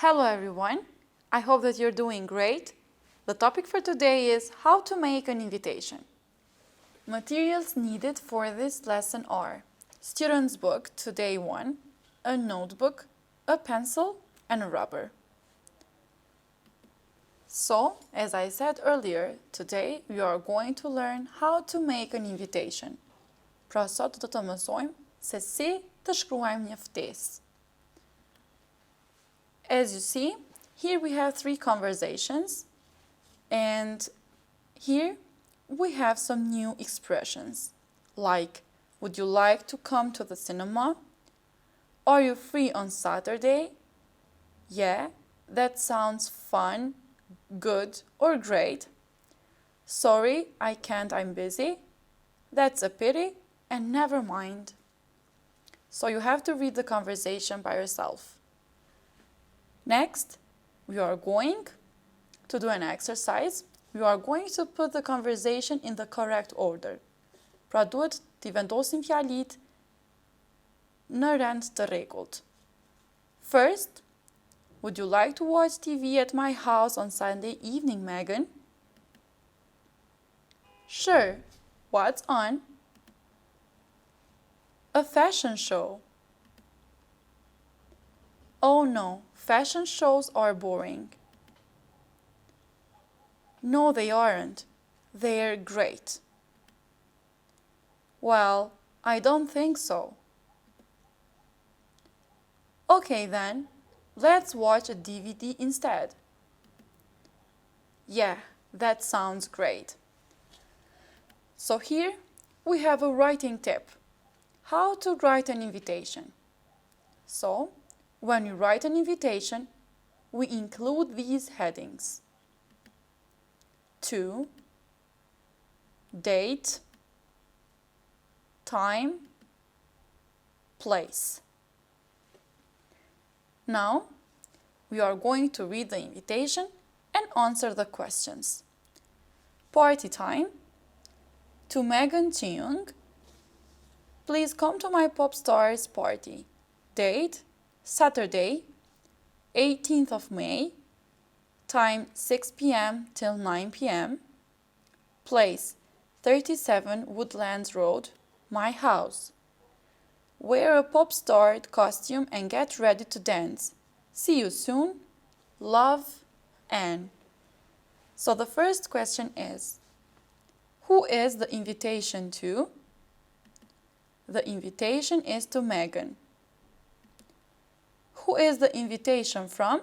Hello everyone, I hope that you're doing great. The topic for today is how to make an invitation. Materials needed for this lesson are student's book, today 1, a notebook, a pencil, and a rubber. So, as I said earlier, today we are going to learn how to make an invitation. Pra sot do të mësojmë se si të shkruajmë një ftesë. As you see, here we have 3 conversations, and here we have some new expressions, like, would you like to come to the cinema? Are you free on Saturday? Yeah, that sounds fun, good, or great. Sorry, I can't, I'm busy. That's a pity, and never mind. So you have to read the conversation by yourself. Next, we are going to do an exercise. We are going to put the conversation in the correct order. Pra duhet t'i vendosim fjalit në rend të rregullt. First, would you like to watch TV at my house on Sunday evening, Megan? Sure. What's on? A fashion show. Oh no, fashion shows are boring. No, they aren't. They're great. Well, I don't think so. Okay then, let's watch a DVD instead. Yeah, that sounds great. So here we have a writing tip. How to write an invitation. So, when you write an invitation, we include these headings. To, date, time, place. Now, we are going to read the invitation and answer the questions. Party time. To Megan Gjuhë, please come to my pop stars party. Date, Saturday, 18th of May. Time 6 p.m. till 9 p.m. Place 37 Woodlands Road, my house. Wear a pop star costume and get ready to dance. See you soon. Love, Anne. So the first question is, who is the invitation to? The invitation is to Megan. Who is the invitation from?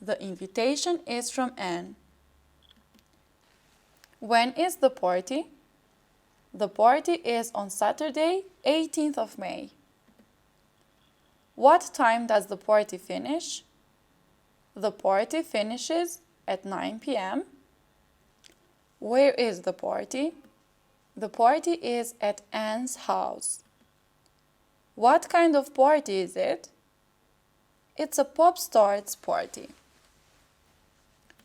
The invitation is from Anne. When is the party? The party is on Saturday, 18th of May. What time does the party finish? The party finishes at 9 p.m. Where is the party? The party is at Anne's house. What kind of party is it? It's a pop stars party.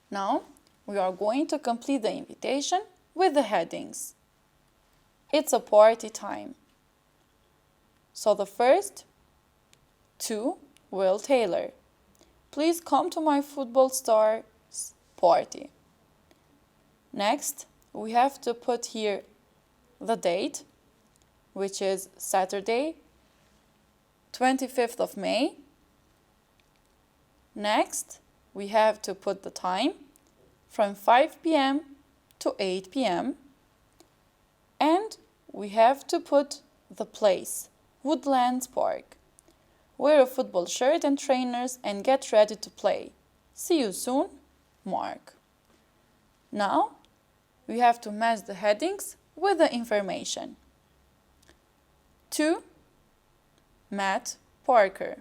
Now, we are going to complete the invitation with the headings. It's a party time. So the first, to Will Taylor. Please come to my football stars party. Next, we have to put here the date, which is Saturday, 25th of May. Next, we have to put the time from 5 p.m. to 8 p.m. And we have to put the place, Woodlands Park. Wear a football shirt and trainers and get ready to play. See you soon, Mark. Now, we have to match the headings with the information. To Matt Parker.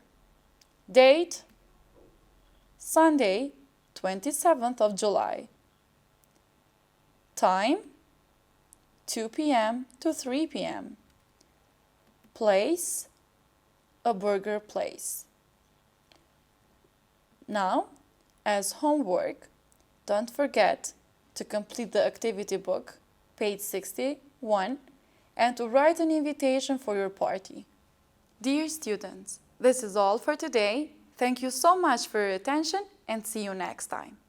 Date, Sunday, 27th of July. Time, 2 p.m. to 3 p.m. Place, a burger place. Now, as homework, don't forget to complete the activity book, page 61, and to write an invitation for your party. Dear students, this is all for today. Thank you so much for your attention and see you next time.